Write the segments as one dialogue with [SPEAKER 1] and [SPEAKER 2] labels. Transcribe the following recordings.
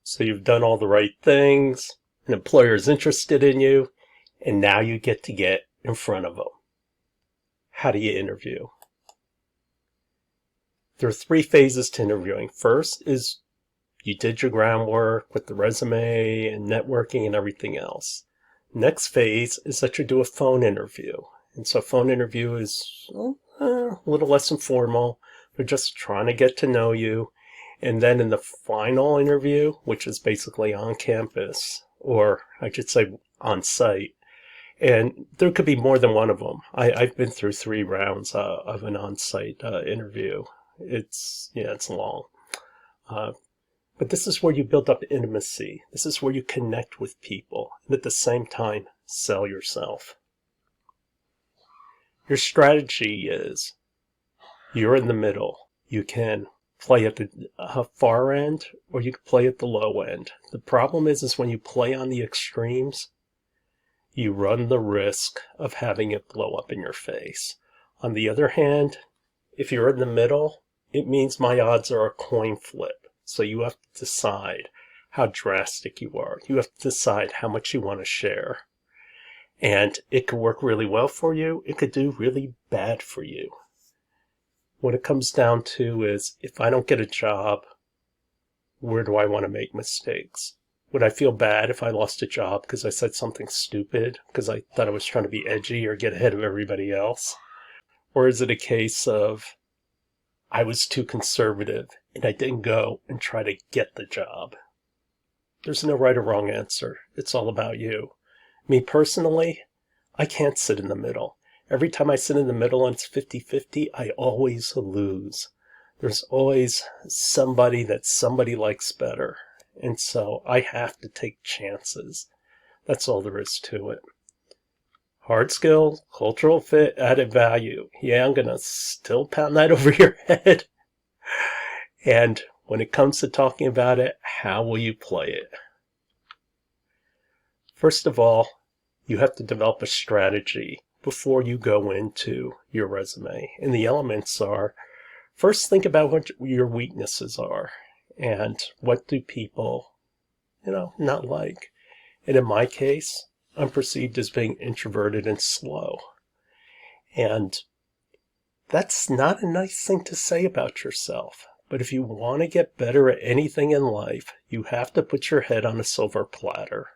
[SPEAKER 1] So you've done all the right things, an employer is interested in you, and now you get in front of them. How do you interview? There are three phases to interviewing. First is you did your groundwork with the resume and networking and everything else. Next phase is that you do a phone interview. And so a phone interview is a little less informal. They're just trying to get to know you. And then in the final interview, which is basically on campus, or I should say on site, and there could be more than one of them. I've been through 3 rounds of an on-site interview. It's long. But this is where you build up intimacy. This is where you connect with people and at the same time sell yourself. Your strategy is you're in the middle. You can play at the far end or you can play at the low end. The problem is when you play on the extremes, you run the risk of having it blow up in your face. On the other hand, if you're in the middle, it means my odds are a coin flip. So you have to decide how drastic you are. You have to decide how much you want to share. And it could work really well for you. It could do really bad for you. What it comes down to is, if I don't get a job, where do I want to make mistakes? Would I feel bad if I lost a job because I said something stupid, because I thought I was trying to be edgy or get ahead of everybody else? Or is it a case of I was too conservative and I didn't go and try to get the job? There's no right or wrong answer. It's all about you. Me personally, I can't sit in the middle. Every time I sit in the middle and it's 50-50, I always lose. There's always somebody that somebody likes better. And so I have to take chances. That's all there is to it. Hard skill, cultural fit, added value. Yeah, I'm going to still pound that over your head. And when it comes to talking about it, how will you play it? First of all, you have to develop a strategy before you go into your resume. And the elements are, first think about what your weaknesses are and what do people, not like. And in my case, I'm perceived as being introverted and slow. And that's not a nice thing to say about yourself. But if you want to get better at anything in life, you have to put your head on a silver platter.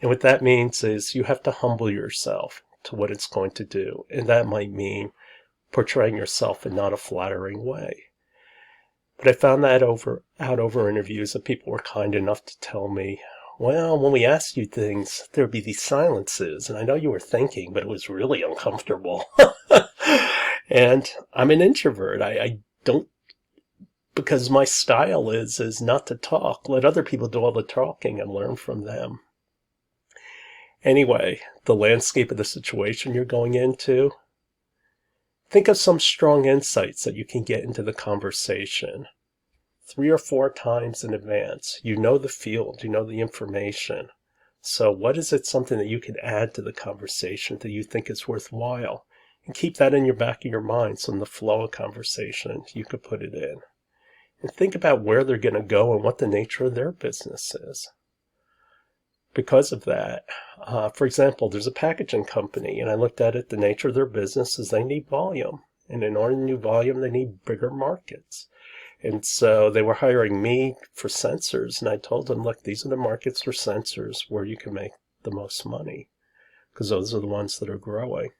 [SPEAKER 1] And what that means is you have to humble yourself to what it's going to do. And that might mean portraying yourself in not a flattering way. But I found that out over interviews that people were kind enough to tell me, well, when we asked you things, there would be these silences. And I know you were thinking, but it was really uncomfortable. And I'm an introvert. I don't, because my style is not to talk. Let other people do all the talking and learn from them. Anyway, the landscape of the situation you're going into, think of some strong insights that you can get into the conversation 3 or 4 times in advance. You know the field, you know the information. So what is it, something that you can add to the conversation that you think is worthwhile? And keep that in your back of your mind, so in the flow of conversation, you could put it in. And think about where they're going to go and what the nature of their business is. Because of that, for example, there's a packaging company, and I looked at it, the nature of their business is they need volume. And in order to need volume, they need bigger markets. And so they were hiring me for sensors, and I told them, look, these are the markets for sensors where you can make the most money, because those are the ones that are growing.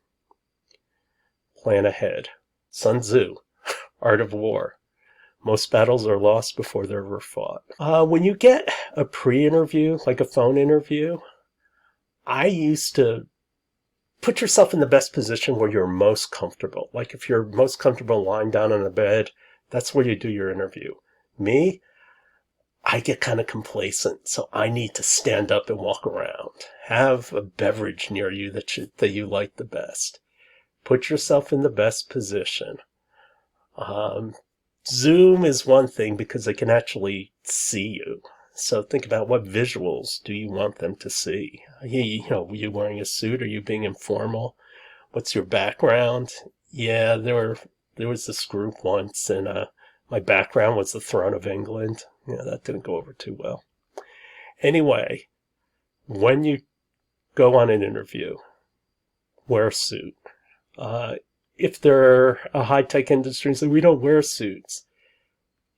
[SPEAKER 1] Plan ahead. Sun Tzu, Art of War. Most battles are lost before they're ever fought. When you get a pre-interview, like a phone interview, I used to put yourself in the best position where you're most comfortable. Like if you're most comfortable lying down on a bed, that's where you do your interview. Me, I get kind of complacent, so I need to stand up and walk around. Have a beverage near you that you like the best. Put yourself in the best position. Zoom is one thing because they can actually see you. So think about what visuals do you want them to see. Are you wearing a suit? Are you being informal? What's your background? Yeah, there was this group once, and my background was the throne of England. Yeah, that didn't go over too well. Anyway, when you go on an interview, wear a suit. If they're a high-tech industry, so we don't wear suits.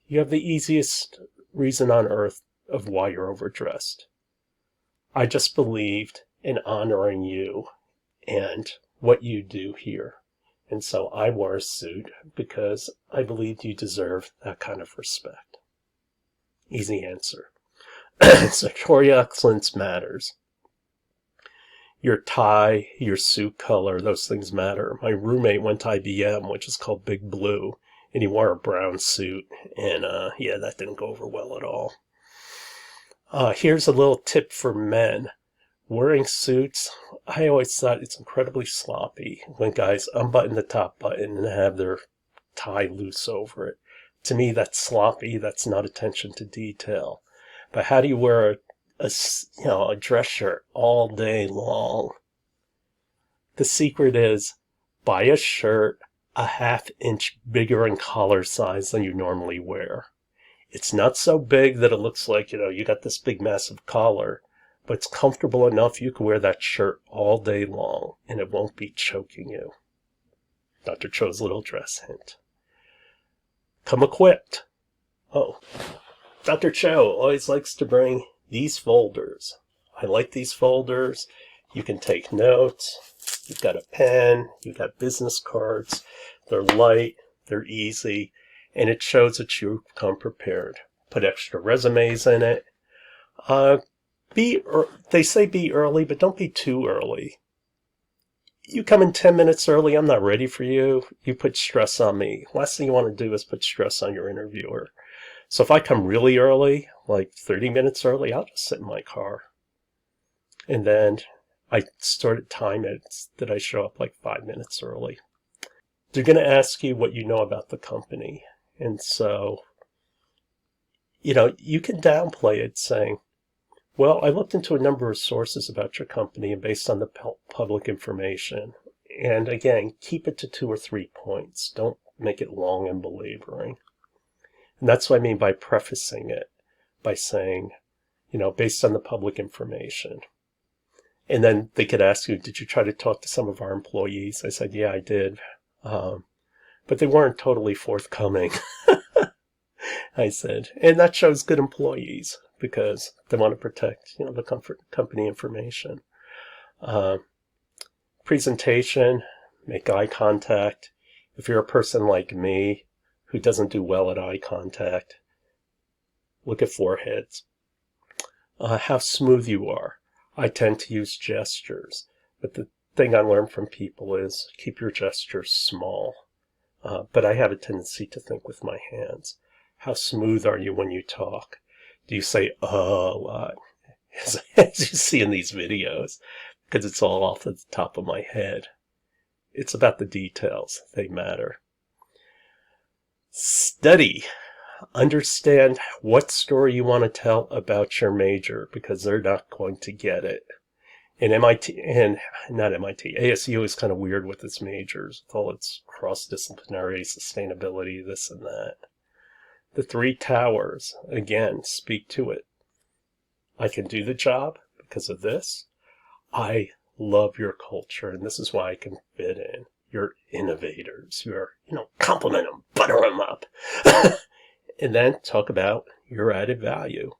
[SPEAKER 1] You have the easiest reason on earth of why you're overdressed. I just believed in honoring you and what you do here. And so I wore a suit because I believed you deserve that kind of respect. Easy answer. Secretarial excellence matters. Your tie, your suit color, those things matter. My roommate went to IBM, which is called Big Blue, and he wore a brown suit, and yeah, that didn't go over well at all. Here's a little tip for men. Wearing suits, I always thought it's incredibly sloppy when guys unbutton the top button and have their tie loose over it. To me, that's sloppy. That's not attention to detail. But how do you wear a dress shirt all day long? The secret is buy a shirt a ½ inch bigger in collar size than you normally wear. It's not so big that it looks like, you got this big massive collar, but it's comfortable enough you can wear that shirt all day long and it won't be choking you. Dr. Cho's little dress hint. Come equipped. Oh, Dr. Cho always likes to bring these folders. I like these folders. You can take notes. You've got a pen. You've got business cards. They're light. They're easy. And it shows that you've come prepared. Put extra resumes in it. They say be early, but don't be too early. You come in 10 minutes early, I'm not ready for you. You put stress on me. Last thing you want to do is put stress on your interviewer. So if I come really early, like 30 minutes early, I'll just sit in my car. And then I started time it that I show up like 5 minutes early. They're going to ask you what you know about the company. And so, you can downplay it saying, well, I looked into a number of sources about your company and based on the public information. And again, keep it to 2 or 3 points. Don't make it long and belaboring. And that's what I mean by prefacing it, by saying, based on the public information. And then they could ask you, did you try to talk to some of our employees? I said, yeah, I did. But they weren't totally forthcoming. I said, and that shows good employees because they want to protect, the company information. Presentation, make eye contact. If you're a person like me who doesn't do well at eye contact, look at foreheads. How smooth you are. I tend to use gestures, but the thing I learned from people is keep your gestures small. But I have a tendency to think with my hands. How smooth are you when you talk? Do you say a lot? As you see in these videos, because it's all off the top of my head. It's about the details. They matter. Study. Understand what story you want to tell about your major, because they're not going to get it. And ASU is kind of weird with its majors, with all its cross-disciplinary sustainability, this and that. The 3 towers, again, speak to it. I can do the job because of this. I love your culture, and this is why I can fit in. You're innovators. You're, compliment them, butter them up. And then talk about your added value.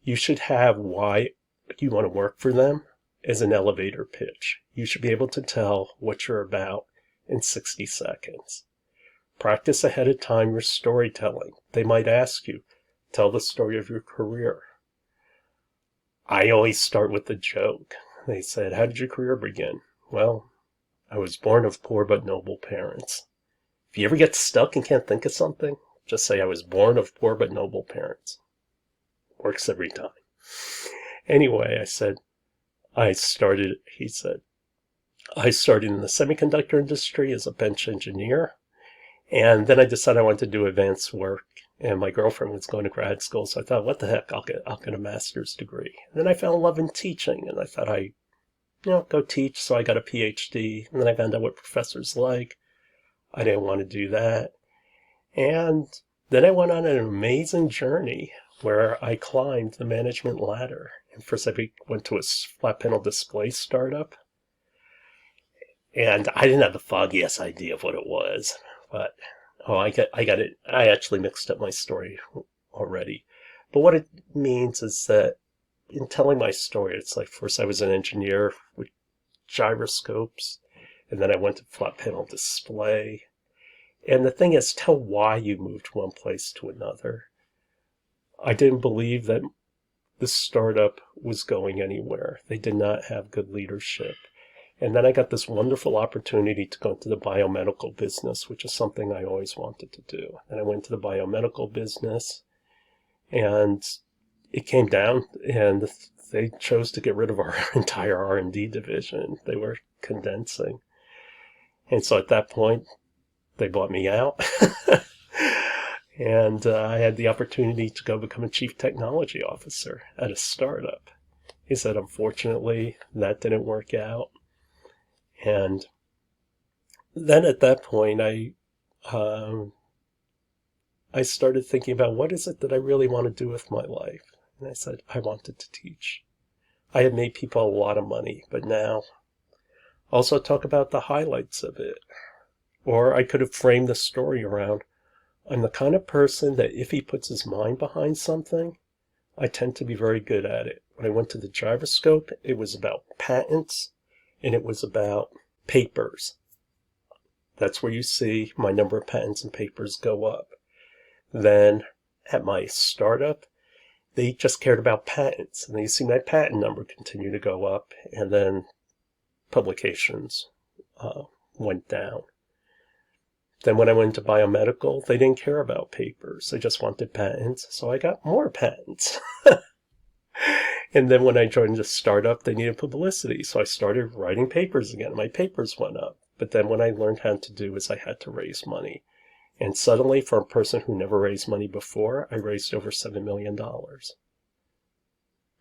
[SPEAKER 1] You should have why you want to work for them as an elevator pitch. You should be able to tell what you're about in 60 seconds. Practice ahead of time your storytelling. They might ask you, tell the story of your career. I always start with a joke. They said, how did your career begin? Well, I was born of poor but noble parents. If you ever get stuck and can't think of something, just say I was born of poor but noble parents. Works every time. Anyway, he said, I started in the semiconductor industry as a bench engineer. And then I decided I wanted to do advanced work. And my girlfriend was going to grad school, so I thought, what the heck, I'll get a master's degree. And then I fell in love in teaching, and I thought go teach, so I got a PhD. And then I found out what professors like. I didn't want to do that. And Then I went on an amazing journey where I climbed the management ladder. And first I went to a flat panel display startup. And I didn't have the foggiest idea of what it was. But, I got it. I actually mixed up my story already. But what it means is that in telling my story, it's like first I was an engineer with gyroscopes, and then I went to flat panel display. And the thing is, tell why you moved one place to another. I didn't believe that the startup was going anywhere. They did not have good leadership. And then I got this wonderful opportunity to go into the biomedical business, which is something I always wanted to do. And I went to the biomedical business, and it came down, and they chose to get rid of our entire R&D division. They were condensing. And so at that point, they bought me out. And I had the opportunity to go become a chief technology officer at a startup. He said, unfortunately, that didn't work out. And then at that point, I started thinking about what is it that I really want to do with my life. And I said, I wanted to teach. I had made people a lot of money, but now also talk about the highlights of it. Or I could have framed the story around, I'm the kind of person that if he puts his mind behind something, I tend to be very good at it. When I went to the gyroscope, it was about patents, and it was about papers. That's where you see my number of patents and papers go up. Then at my startup, they just cared about patents, and you see my patent number continue to go up, and then publications went down. Then when I went to biomedical, they didn't care about papers. They just wanted patents, so I got more patents. And then when I joined the startup, they needed publicity, so I started writing papers again. My papers went up. But then what I learned how to do is I had to raise money. And suddenly, for a person who never raised money before, I raised over $7 million.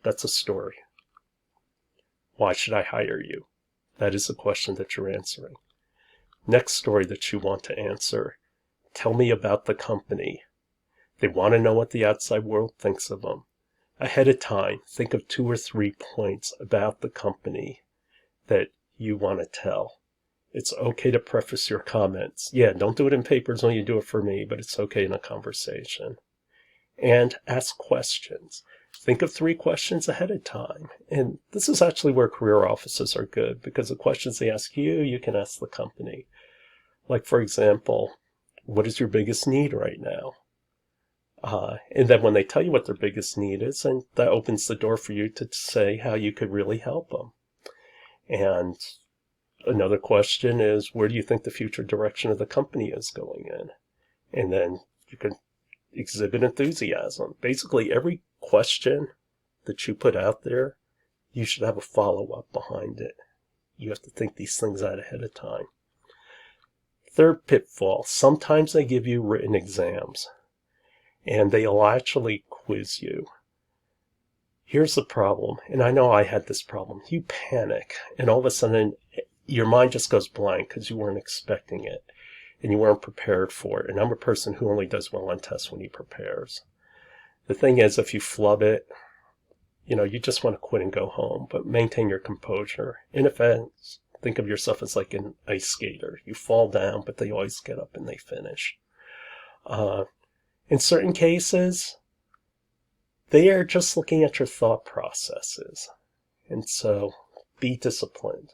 [SPEAKER 1] That's a story. Why should I hire you? That is the question that you're answering. Next story that you want to answer. Tell me about the company. They want to know what the outside world thinks of them. Ahead of time, think of 2 or 3 points about the company that you want to tell. It's okay to preface your comments. Yeah, don't do it in papers when you do it for me, but it's okay in a conversation. And ask questions. Think of 3 questions ahead of time. And this is actually where career offices are good, because the questions they ask you, you can ask the company. Like, for example, what is your biggest need right now? And then when they tell you what their biggest need is, and that opens the door for you to say how you could really help them. And another question is, where do you think the future direction of the company is going in? And then you can exhibit enthusiasm. Basically, every question that you put out there, you should have a follow-up behind it. You have to think these things out ahead of time. Third pitfall, sometimes they give you written exams, and they'll actually quiz you. Here's the problem, and I know I had this problem. You panic, and all of a sudden, your mind just goes blank because you weren't expecting it, and you weren't prepared for it. And I'm a person who only does well on tests when he prepares. The thing is, if you flub it, you just want to quit and go home, but maintain your composure. In offense, think of yourself as like an ice skater. You fall down, but they always get up and they finish. In certain cases, they are just looking at your thought processes. And so be disciplined.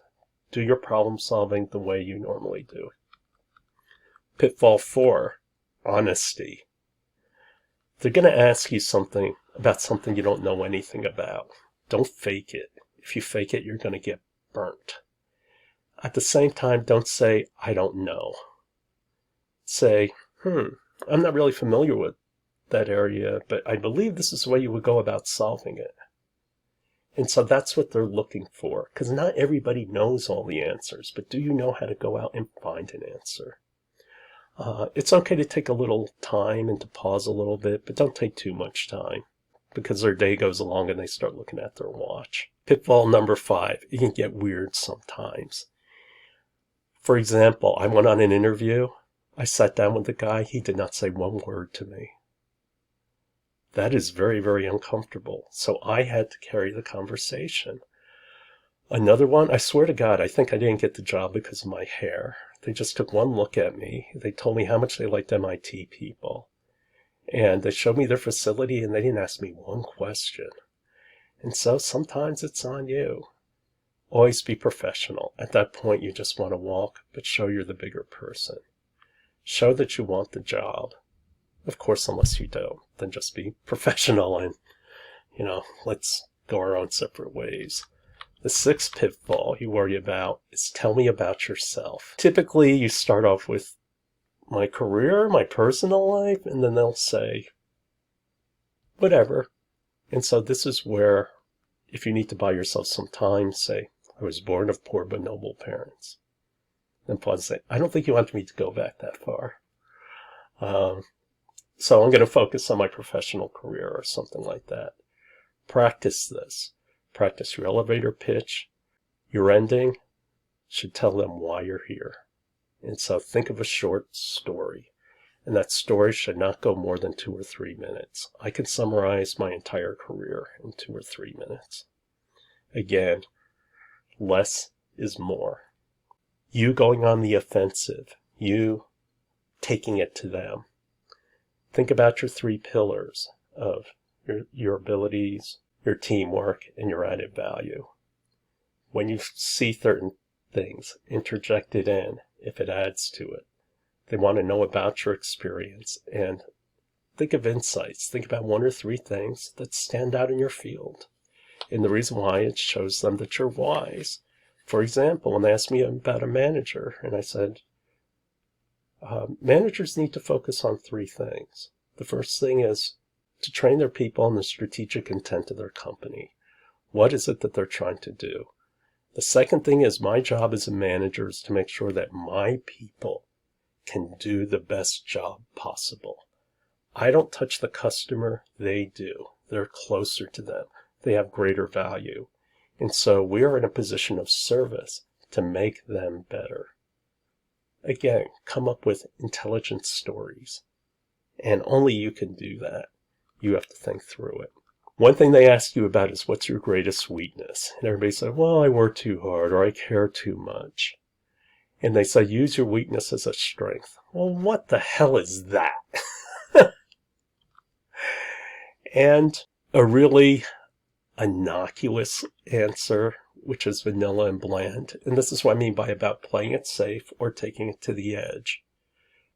[SPEAKER 1] Do your problem solving the way you normally do. Pitfall 4, honesty. They're going to ask you something about something you don't know anything about. Don't fake it. If you fake it, you're going to get burnt. At the same time, don't say, I don't know. Say, I'm not really familiar with that area, but I believe this is the way you would go about solving it. And so that's what they're looking for, because not everybody knows all the answers, but do you know how to go out and find an answer? It's okay to take a little time and to pause a little bit, but don't take too much time, because their day goes along and they start looking at their watch. Pitfall number 5, it can get weird sometimes. For example, I went on an interview I sat down with the guy. He did not say one word to me. That is very, very uncomfortable. So I had to carry the conversation. Another one, I swear to God, I think I didn't get the job because of my hair. They just took one look at me. They told me how much they liked MIT people. And they showed me their facility, and they didn't ask me one question. And so sometimes it's on you. Always be professional. At that point, you just want to walk, but show you're the bigger person. Show that you want the job. Of course, unless you don't, then just be professional and, let's go our own separate ways. The sixth pitfall you worry about is tell me about yourself. Typically, you start off with my career, my personal life, and then they'll say, whatever. And so this is where, if you need to buy yourself some time, say, I was born of poor but noble parents. Then pause and say, I don't think you want me to go back that far. So I'm going to focus on my professional career or something like that. Practice this. Practice your elevator pitch. Your ending should tell them why you're here. And so think of a short story. And that story should not go more than 2 or 3 minutes. I can summarize my entire career in 2 or 3 minutes. Again, less is more. You going on the offensive. You taking it to them. Think about your 3 pillars of your abilities, your teamwork, and your added value. When you see certain things, interject it in if it adds to it. They want to know about your experience, and think of insights. Think about 1 or 3 things that stand out in your field. And the reason why, it shows them that you're wise. For example, when they asked me about a manager, and I said, managers need to focus on 3 things. The first thing is to train their people on the strategic intent of their company. What is it that they're trying to do? The second thing is my job as a manager is to make sure that my people can do the best job possible. I don't touch the customer, they do. They're closer to them. They have greater value. And so we are in a position of service to make them better. Again, come up with intelligent stories. And only you can do that. You have to think through it. One thing they ask you about is what's your greatest weakness? And everybody said, well, I work too hard or I care too much. And they say, use your weakness as a strength. Well, what the hell is that? And a really innocuous answer, which is vanilla and bland. And this is what I mean by about playing it safe or taking it to the edge.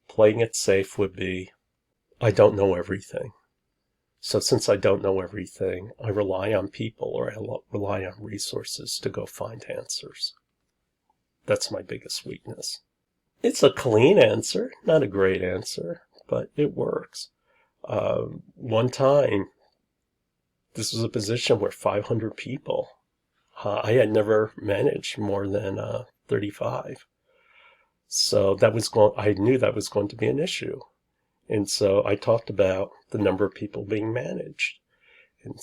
[SPEAKER 1] Playing it safe would be, I don't know everything. So since I don't know everything, I rely on people or I rely on resources to go find answers. That's my biggest weakness. It's a clean answer, not a great answer, but it works. One time, this was a position where 500 people, I had never managed more than 35. So I knew that was going to be an issue. And so I talked about the number of people being managed. And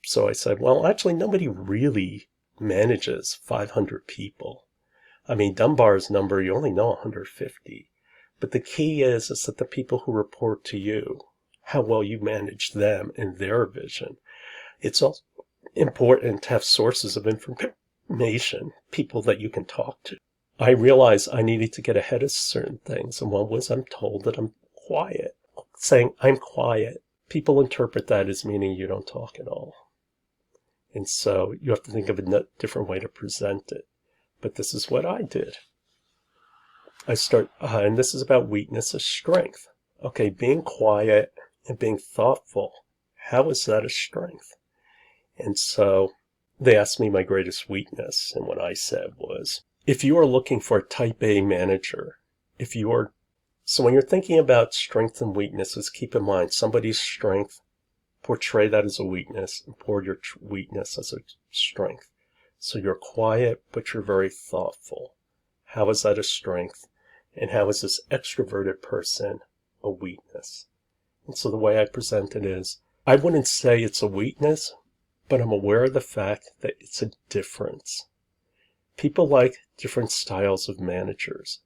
[SPEAKER 1] so I said, well, actually, nobody really manages 500 people. I mean, Dunbar's number, you only know 150. But the key is that the people who report to you, how well you manage them and their vision. It's also important to have sources of information, people that you can talk to. I realized I needed to get ahead of certain things. And one was I'm told that I'm quiet. Saying I'm quiet, people interpret that as meaning you don't talk at all. And so you have to think of a different way to present it. But this is what I did. And this is about weakness as strength. Okay, being quiet and being thoughtful, how is that a strength? And so they asked me my greatest weakness, and what I said was, if you are looking for a type A manager, so when you're thinking about strength and weaknesses, keep in mind somebody's strength, portray that as a weakness, and pour your weakness as a strength. So you're quiet, but you're very thoughtful. How is that a strength? And how is this extroverted person a weakness? And so the way I present it is, I wouldn't say it's a weakness, but I'm aware of the fact that it's a difference. People like different styles of managers.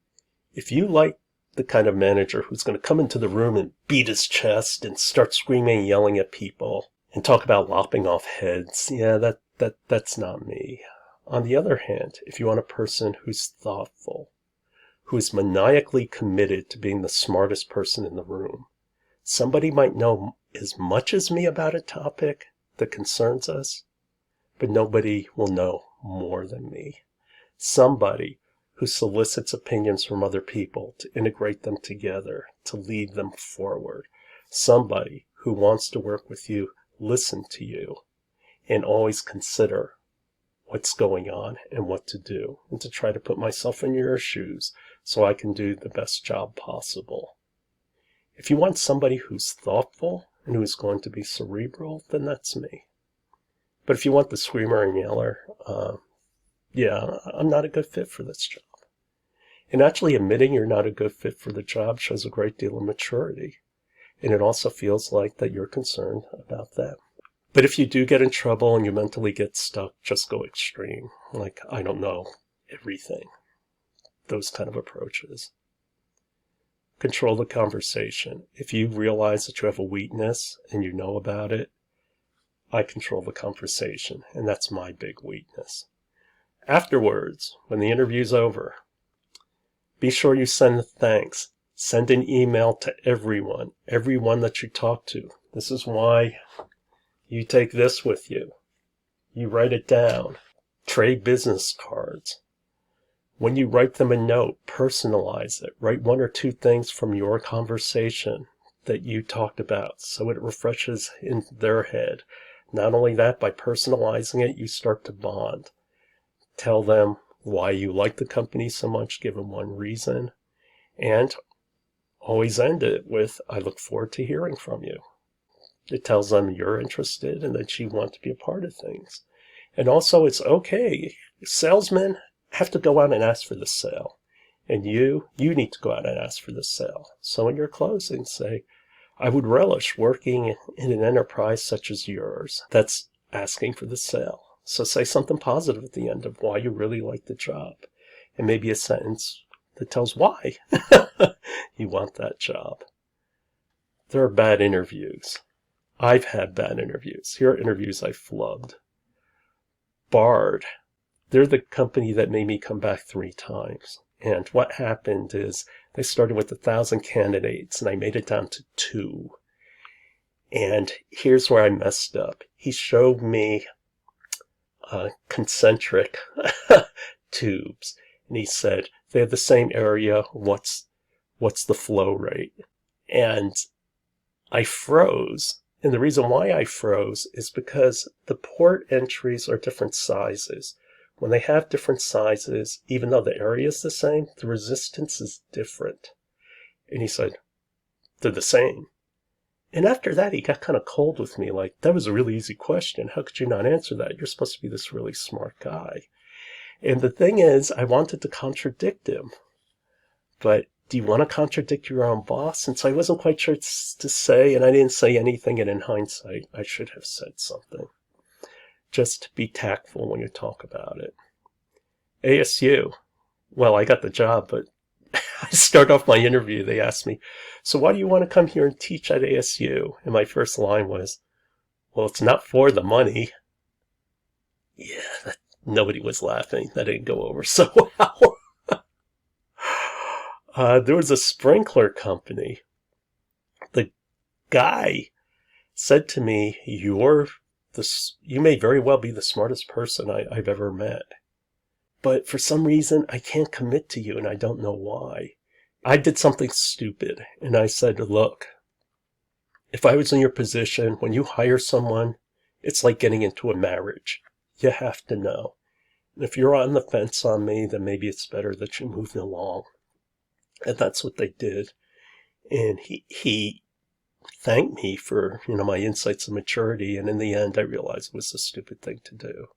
[SPEAKER 1] If you like the kind of manager who's going to come into the room and beat his chest and start screaming and yelling at people and talk about lopping off heads. Yeah, that's not me. On the other hand, if you want a person who's thoughtful, who is maniacally committed to being the smartest person in the room, somebody might know as much as me about a topic that concerns us, but nobody will know more than me. Somebody who solicits opinions from other people to integrate them together, to lead them forward. Somebody who wants to work with you, listen to you, and always consider what's going on and what to do, and to try to put myself in your shoes so I can do the best job possible. If you want somebody who's thoughtful and who's going to be cerebral, then that's me. But if you want the screamer and yeller, I'm not a good fit for this job. And actually admitting you're not a good fit for the job shows a great deal of maturity. And it also feels like that you're concerned about them. But if you do get in trouble and you mentally get stuck, just go extreme. Like, I don't know everything. Those kind of approaches. Control the conversation. If you realize that you have a weakness and you know about it, I control the conversation. And that's my big weakness. Afterwards, when the interview's over, be sure you send thanks. Send an email to everyone that you talk to. This is why you take this with you. You write it down. Trade business cards. When you write them a note, personalize it. Write one or two things from your conversation that you talked about so it refreshes in their head. Not only that, by personalizing it, you start to bond. Tell them why you like the company so much, give them one reason, and always end it with, I look forward to hearing from you. It tells them you're interested and that you want to be a part of things. And also, it's okay. Salesmen have to go out and ask for the sale. And you need to go out and ask for the sale. So in your closing, say, I would relish working in an enterprise such as yours that's asking for the sale. So say something positive at the end of why you really like the job. And maybe a sentence that tells why you want that job. There are bad interviews. I've had bad interviews. Here are interviews I flubbed. Bard. They're the company that made me come back 3 times. And what happened is they started with 1,000 candidates and I made it down to 2. And here's where I messed up. He showed me concentric tubes. And he said, they have the same area. What's the flow rate? And I froze. And the reason why I froze is because the port entries are different sizes. When they have different sizes, even though the area is the same, the resistance is different. And he said, they're the same. And after that, he got kind of cold with me, like, that was a really easy question. How could you not answer that? You're supposed to be this really smart guy. And the thing is, I wanted to contradict him. But do you want to contradict your own boss? And so I wasn't quite sure to say, and I didn't say anything, and in hindsight, I should have said something. Just be tactful when you talk about it. ASU. Well, I got the job, but I start off my interview, they asked me, so why do you want to come here and teach at ASU? And my first line was, well, it's not for the money. Yeah, nobody was laughing. That didn't go over so well. There was a sprinkler company. The guy said to me, you may very well be the smartest person I've ever met. But for some reason, I can't commit to you, and I don't know why. I did something stupid, and I said, look, if I was in your position, when you hire someone, it's like getting into a marriage. You have to know. And if you're on the fence on me, then maybe it's better that you move along. And that's what they did. And he thanked me for, my insights and maturity, and in the end, I realized it was a stupid thing to do.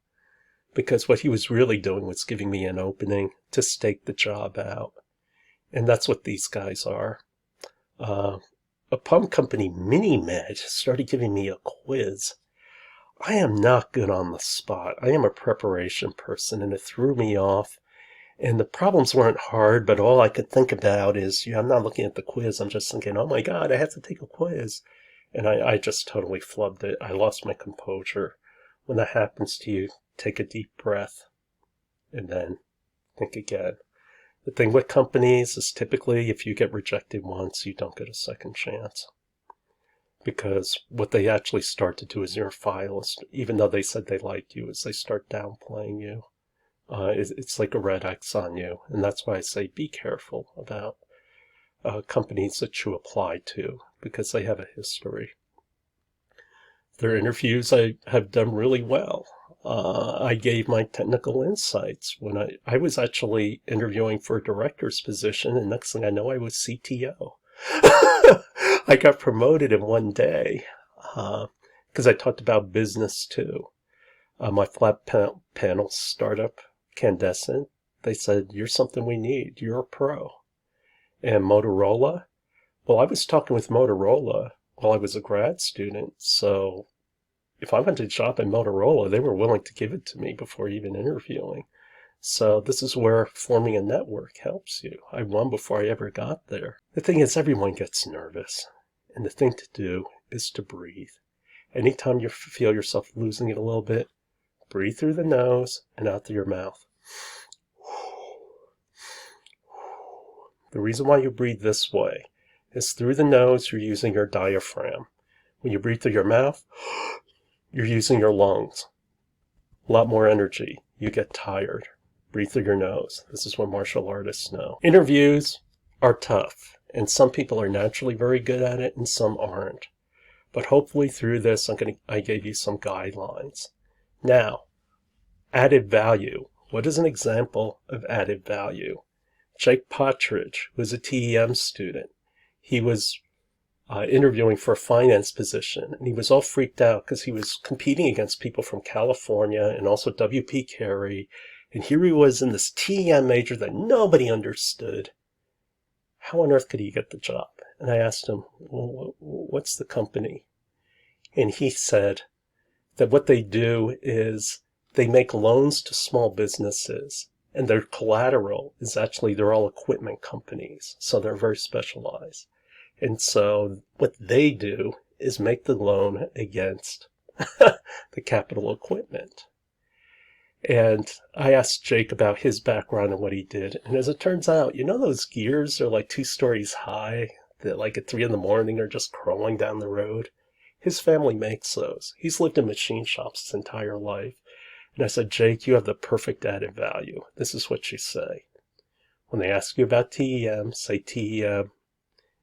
[SPEAKER 1] Because what he was really doing was giving me an opening to stake the job out. And that's what these guys are. A pump company, Minimed, started giving me a quiz. I am not good on the spot. I am a preparation person, and it threw me off. And the problems weren't hard, but all I could think about is, I'm not looking at the quiz. I'm just thinking, oh my God, I have to take a quiz. And I just totally flubbed it. I lost my composure. When that happens to you, take a deep breath and then think again. The thing with companies is typically if you get rejected once, you don't get a second chance. Because what they actually start to do is your file, even though they said they liked you, is they start downplaying you. It's like a red X on you. And that's why I say be careful about companies that you apply to, because they have a history. Their interviews I have done really well. I gave my technical insights when I was actually interviewing for a director's position, and next thing I know, I was CTO. I got promoted in one day because I talked about business too. My flat panel startup, Candescent, they said, you're something we need. You're a pro. And Motorola, well, I was talking with Motorola while I was a grad student, so if I went to shop at Motorola, they were willing to give it to me before even interviewing. So this is where forming a network helps you. I won before I ever got there. The thing is, everyone gets nervous, and the thing to do is to breathe. Anytime you feel yourself losing it a little bit, breathe through the nose and out through your mouth. The reason why you breathe this way is through the nose, you're using your diaphragm. When you breathe through your mouth, you're using your lungs. A lot more energy. You get tired. Breathe through your nose. This is what martial artists know. Interviews are tough, and some people are naturally very good at it and some aren't. But hopefully through this, I gave you some guidelines. Now, added value. What is an example of added value? Jake Partridge was a TEM student. He was interviewing for a finance position, and he was all freaked out because he was competing against people from California and also W.P. Carey, and here he was in this TEM major that nobody understood. How on earth could he get the job? And I asked him, well, what's the company? And he said that what they do is they make loans to small businesses, and their collateral is actually, they're all equipment companies, so they're very specialized. And so what they do is make the loan against the capital equipment. And I asked Jake about his background and what he did. And as it turns out, those gears are like 2 stories high that like at 3 a.m. are just crawling down the road? His family makes those. He's lived in machine shops his entire life. And I said, Jake, you have the perfect added value. This is what you say. When they ask you about TEM, say TEM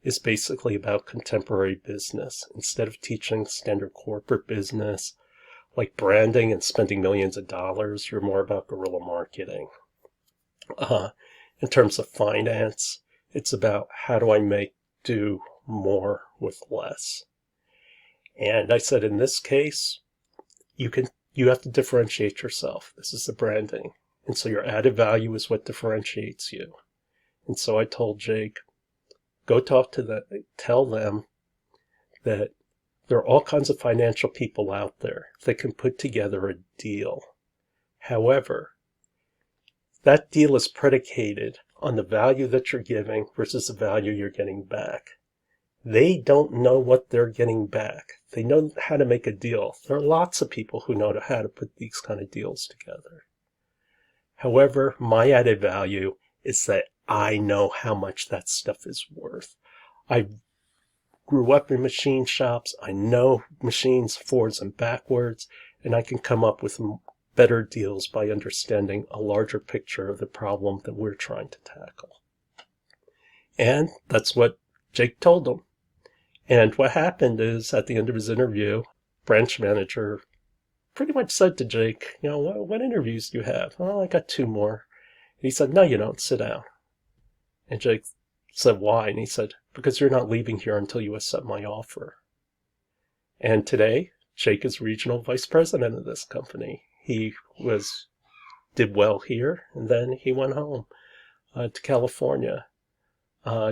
[SPEAKER 1] is basically about contemporary business. Instead of teaching standard corporate business, like branding and spending millions of dollars, you're more about guerrilla marketing. In terms of finance, it's about how do I do more with less. And I said, in this case, you have to differentiate yourself. This is the branding. And so your added value is what differentiates you. And so I told Jake, go talk to them, tell them that there are all kinds of financial people out there that can put together a deal. However, that deal is predicated on the value that you're giving versus the value you're getting back. They don't know what they're getting back. They know how to make a deal. There are lots of people who know how to put these kind of deals together. However, my added value is that I know how much that stuff is worth. I grew up in machine shops. I know machines forwards and backwards, and I can come up with better deals by understanding a larger picture of the problem that we're trying to tackle. And that's what Jake told him. And what happened is, at the end of his interview, branch manager pretty much said to Jake, what interviews do you have? Oh, I got 2 more. And he said, no, you don't. Sit down. And Jake said, why? And he said, because you're not leaving here until you accept my offer. And today, Jake is regional vice president of this company. He did well here, and then he went home to California.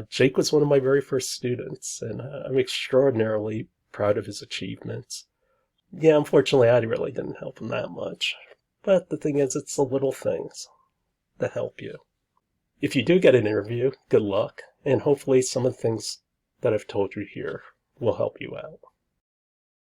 [SPEAKER 1] Jake was one of my very first students, and I'm extraordinarily proud of his achievements. Yeah, unfortunately, I really didn't help him that much. But the thing is, it's the little things that help you. If you do get an interview, good luck, and hopefully some of the things that I've told you here will help you out.